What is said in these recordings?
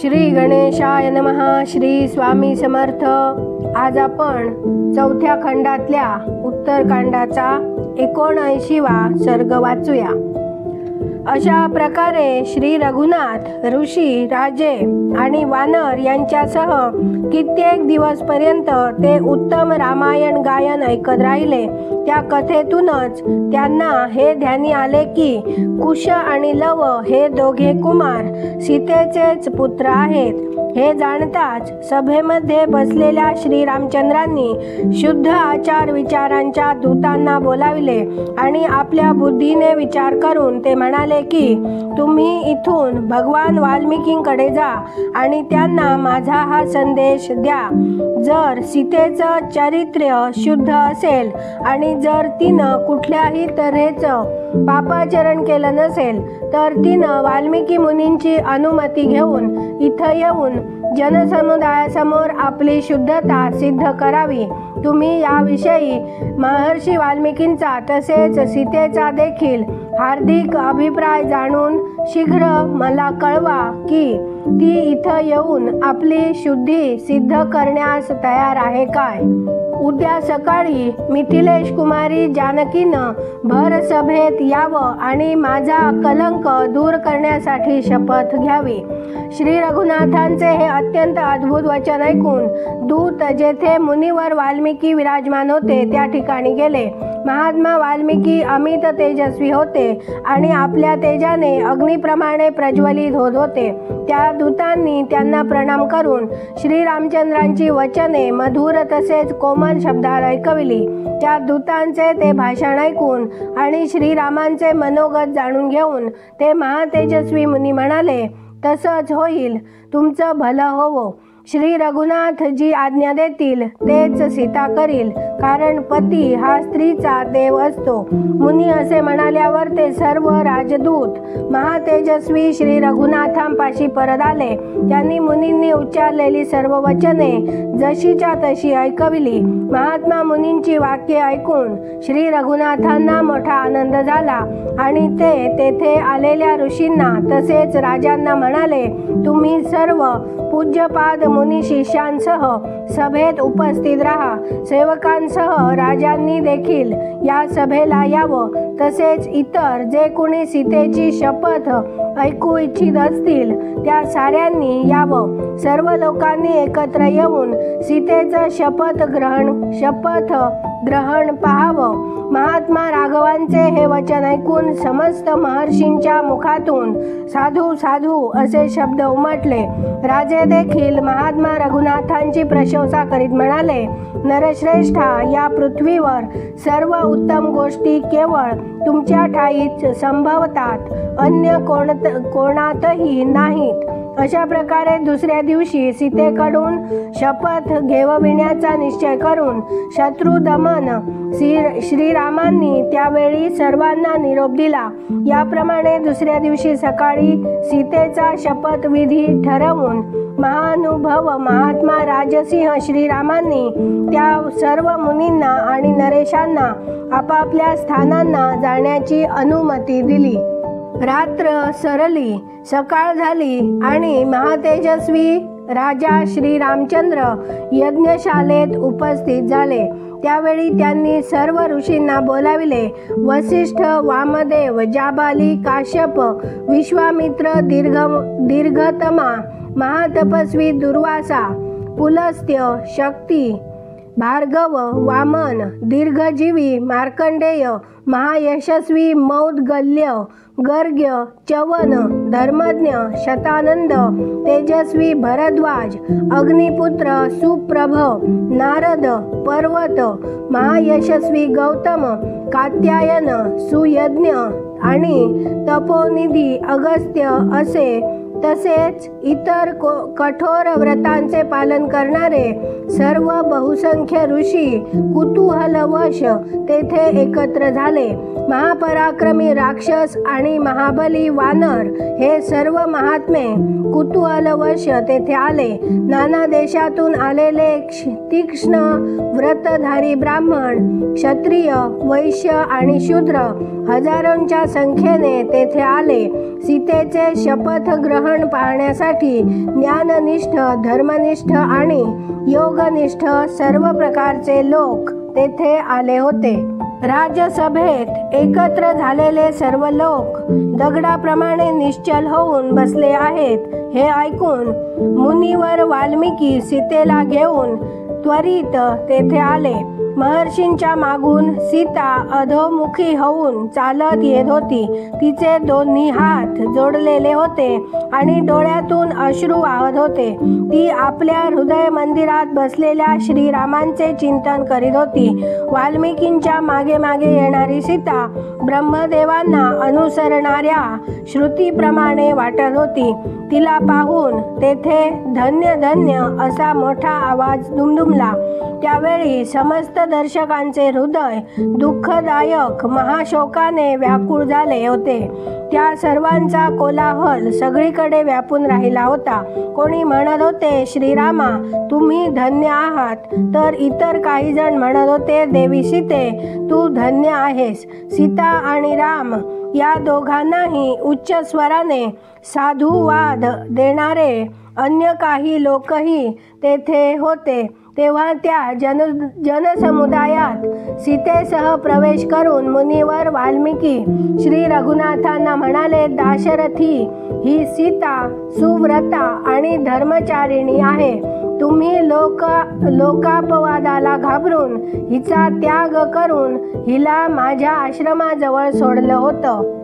श्री गणेशाय नमः. श्री स्वामी समर्थ. आज आपण चौथ्या खंडातल्या उत्तरकांडाचा 79वा सर्ग वाचूया. अशा प्रकारे श्री रघुनाथ ऋषी, राजे आणि वानर यांच्यासह कित्येक दिवसपर्यंत ते उत्तम रामायण गायन ऐकत राहिले. त्या कथेतूनच त्यांना हे ध्यानी आले की कुश आणि लव हे दोघे कुमार सीतेचेच पुत्र आहेत. हे जाणताच सभेमध्ये बसलेल्या श्रीरामचंद्रांनी शुद्ध आचार विचारांच्या दूतांना बोलाविले आणि आपल्या बुद्धीने विचार करून ते म्हणाले की तुम्ही इथून भगवान वाल्मिकींकडे जा आणि त्यांना माझा हा संदेश द्या. जर सीतेचं चारित्र्य शुद्ध असेल आणि जर तिनं कुठल्याही तऱ्हेचं पापाचरण केलं नसेल तर तिनं वाल्मिकी मुनींची अनुमती घेऊन इथं येऊन जनसमुदायासमोर आपली शुद्धता सिद्ध करावी. तुम्ही याविषयी महर्षी वाल्मिकींचा तसेच सीतेचा देखील हार्दिक अभिप्राय जाणून शीघ्र मला कळवा की ती इथं येऊन आपली शुद्धी सिद्ध करण्यास तयार आहे काय. उद्या सकाळी मिथिलेश कुमारी जानकीनं भर सभेत यावं आणि माझा कलंक दूर करण्यासाठी शपथ घ्यावी. श्री रघुनाथांचे हे अत्यंत अद्भुत वचन ऐकून दूत जेथे मुनिवर वाल्मिकी विराजमान होते त्या ठिकाणी गेले. महात्मा वाल्मिकी अमित तेजस्वी होते आणि आपल्या तेजाने अग्निप्रमाणे प्रज्वलित होत होते. त्या दूतांनी त्यांना प्रणाम करून श्रीरामचंद्रांची वचने मधुर तसेच कोमल शब्दात ऐकविली. त्या दूतांचे ते भाषण ऐकून आणि श्रीरामांचे मनोगत जाणून घेऊन ते महातेजस्वी मुनी म्हणाले, तसंच होईल, तुमचं भलं होवो. श्री रघुनाथ जी आज्ञा देतील तेच सीता करील, कारण पती हा स्त्रीचा देव असतो. मुनी असे म्हणाल्यावर ते सर्व राजदूत महातेजस्वी श्री रघुनाथांपाशी परत आले. त्यांनी मुनींनी उच्चारलेली सर्व वचने जशीच्या तशी ऐकविली. महात्मा मुनींची वाक्ये ऐकून श्री रघुनाथांना मोठा आनंद झाला आणि ते तेथे आलेल्या ऋषींना तसेच राजांना म्हणाले, तुम्ही सर्व पूज्यपाद मुनी शिष्यांसह सभेत उपस्थित राहा. सेवकांसह राजांनी देखील या सभेला यावं. तसेच इतर जे कोणी सीतेची शपथ ऐकू इच्छित असतील त्या साऱ्यांनी यावं. सर्व लोकांनी एकत्र येऊन सीतेचं शपथ ग्रहण पाहावं. महात्मा राघवांचे हे वचन ऐकून समस्त महर्षींच्या मुखातून साधू साधू असे शब्द उमटले. राजे देखील महात्मा रघुनाथांची प्रशंसा करीत म्हणाले, नरश्रेष्ठा, या पृथ्वीवर सर्व उत्तम गोष्टी केवळ तुमच्या ठाईच संभवतात, अन्य कोणातही नाहीत. अशा प्रकारे दुसऱ्या दिवशी सीतेकडून शपथ घेवविण्याचा निश्चय करून शत्रुदमन श्रीरामांनी त्यावेळी सर्वांना निरोप दिला. याप्रमाणे दुसऱ्या दिवशी सकाळी सीतेचा शपथविधी ठरवून महानुभव महात्मा राजसिंह श्रीरामांनी त्या सर्व मुनींना आणि नरेशांना आपापल्या स्थानांना जाण्याची अनुमती दिली. रात्र सरली, सकाळ झाली आणि महातेजस्वी राजा श्रीरामचंद्र यज्ञशालेत उपस्थित झाले. त्यावेळी त्यांनी सर्व ऋषींना बोलाविले. वसिष्ठ, वामदेव, जाबाली, काश्यप, विश्वामित्र, दीर्घतमा, महातपस्वी दुर्वासा, पुलस्त्य, शक्ती, भार्गव, वामन, दीर्घजीवी, मार्कंडेय, महायशस्वी मौद्गल्य, गर्ग्य, च्यवन, धर्मज्ञ, शतानंद, तेजस्वी भरद्वाज, अग्निपुत्र सुप्रभ, नारद, पर्वत, महायशस्वी गौतम, कात्यायन, सुयज्ञ आणि तपोनिधी अगस्त्य असे तसेच इतर कठोर व्रतांचे पालन करणारे सर्व बहुसंख्य ऋषी कुतूहलवश तेथे एकत्र झाले. महापराक्रमी राक्षस आणि महाबली वानर हे सर्व महात्मे कुतूहलवश तेथे आले. नाना देशातून आलेले तीक्ष्ण व्रतधारी ब्राह्मण, क्षत्रिय, वैश्य आणि शूद्र हजारोंच्या संख्येने तेथे आले. सीतेचे शपथ ग्रहण ग्रहण पाहण्यासाठी ज्ञाननिष्ठ, धर्मनिष्ठ आणि योगनिष्ठ सर्व प्रकारचे लोक तेथे आले होते. राजसभेत एकत्र झालेले सर्व लोक दगडाप्रमाणे निश्चल होऊन बसले आहेत हे ऐकून मुनिवर वाल्मिकी सीतेला घेऊन त्वरित तेथे आले. महर्षींच्या मागून सीता अधोमुखी होऊन चालत येत होती. तिचे दोन्ही हात जोडलेले होते आणि डोळ्यातून अश्रू वाहत होते. ती आपल्या हृदय मंदिरात बसलेल्या श्रीरामांचे चिंतन करीत होती. वाल्मिकींच्या मागे मागे येणारी सीता ब्रह्मदेवांना अनुसरणाऱ्या श्रुतीप्रमाणे वाटत होती. तिला पाहून तेथे धन्य धन्य असा मोठा आवाज दुमदुमला. त्यावेळी समस्त दर्शकांचे हृदय दुःखदायक महाशोकाने व्याकुळ झाले होते. त्या सर्वांचा कोलाहल सगळीकडे व्यापून राहिला होता. कोणी म्हणत होते, श्रीरामा तुम्ही धन्य आहात, तर इतर काही जण म्हणत होते, देवी सीते तू धन्य आहेस. सीता आणि राम या दोघांनाही उच्च स्वराने साधुवाद देणारे अन्य काही लोकही तेथे होते. तेव्हा त्या जनसमुदायात सीतेसह प्रवेश करून मुनिवर वाल्मिकी श्री रघुनाथांना म्हणाले, दाशरथी ही सीता सुव्रता आणि धर्मचारिणी आहे. तुम्ही लोकापवादाला घाबरून हिचा त्याग करून हिला माझ्या आश्रमाजवळ सोडलं होतं.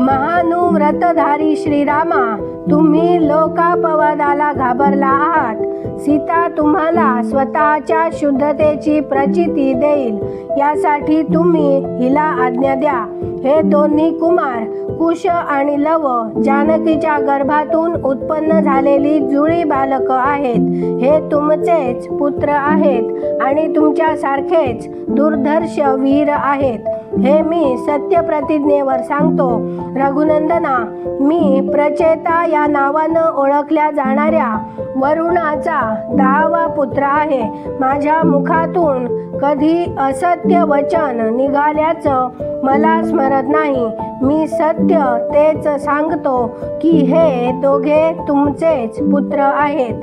महानुव्रतधारी श्रीरामा तुम्ही लोकापवादाला घाबरला आहात. सीता तुम्हाला स्वतःच्या शुद्धतेची प्रचिती देईल, यासाठी तुम्ही हिला आज्ञा द्या. हे दोन्ही कुमार कुश आणि लव जानकीच्या गर्भातून उत्पन्न झालेली जुळी बालक आहेत. हे तुमचेच पुत्र आहेत आणि तुमच्यासारखेच दुर्धर्ष वीर आहेत. हे मी सत्यप्रतिज्ञेवर सांगतो. रघुनंदना मी प्रचेता या नावानं ओळखल्या जाणाऱ्या वरुणाचा 10वा पुत्र आहे. माझ्या मुखातून कधी असत्य वचन निघाल्याचं मला स्मरत नाही. मी सत्य तेच सांगतो की हे दोघे तुमचेच पुत्र आहेत.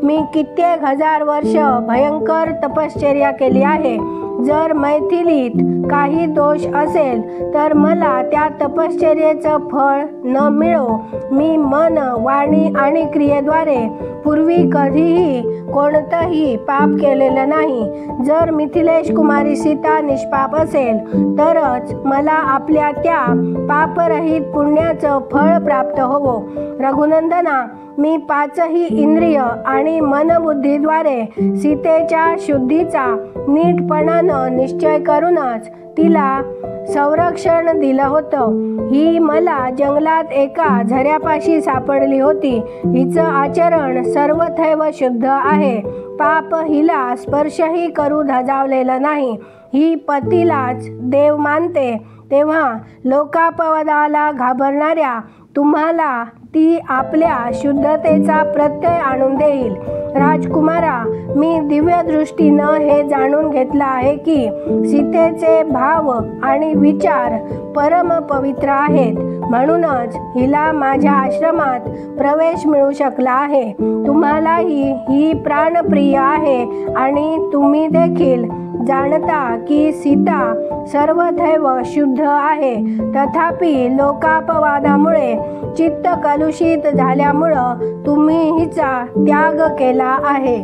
मी कित्येक हजार वर्ष भयंकर तपश्चर्या केली आहे. जर मैथिलीत काही दोष असेल तर मला त्या तपश्चर्येचं फळ न मिळो. मी मन, वाणी आणि क्रियेद्वारे पूर्वी कधीही कोणतंही पाप केलेलं नाही. जर मिथिलेश कुमारी सीता निष्पाप असेल तरच मला आपल्या त्या पापरहित पुण्याचं फळ प्राप्त होवो. रघुनंदना मी 5ही इंद्रिय आणि मनबुद्धीद्वारे सीतेच्या शुद्धीचा नीटपणानं निश्चय करूनच तिला संरक्षण दिलं होतं. ही मला जंगलात एका झऱ्यापाशी सापडली होती. हिचं आचरण सर्वथैव शुद्ध आहे. पाप हिला स्पर्शही करू धजावलेलं नाही. ही पतीलाच देव मानते. तेव्हा लोकापवादाला घाबरणाऱ्या तुम्हाला ती आपल्या शुद्धतेचा प्रत्यय आणून देईल. राजकुमारा मी दिव्य दृष्टीनं हे जाणून घेतलं आहे की सीतेचे भाव आणि विचार परम पवित्र आहेत. म्हणूनच हिला माझ्या आश्रमात प्रवेश मिळू शकला आहे. तुम्हालाही ही प्राणप्रिय आहे आणि तुम्ही देखील जाणता की सीता सर्वथैव शुद्ध आहे. तथापि लोकापवादामुळे चित्त कलुषित झाल्यामुळं तुम्ही हिचा त्याग केला आहे.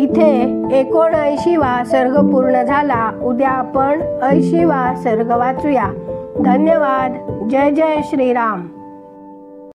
इथे 79वा सर्ग पूर्ण झाला. उद्या आपण 80वा सर्ग वाचूया. धन्यवाद. जय जय श्रीराम.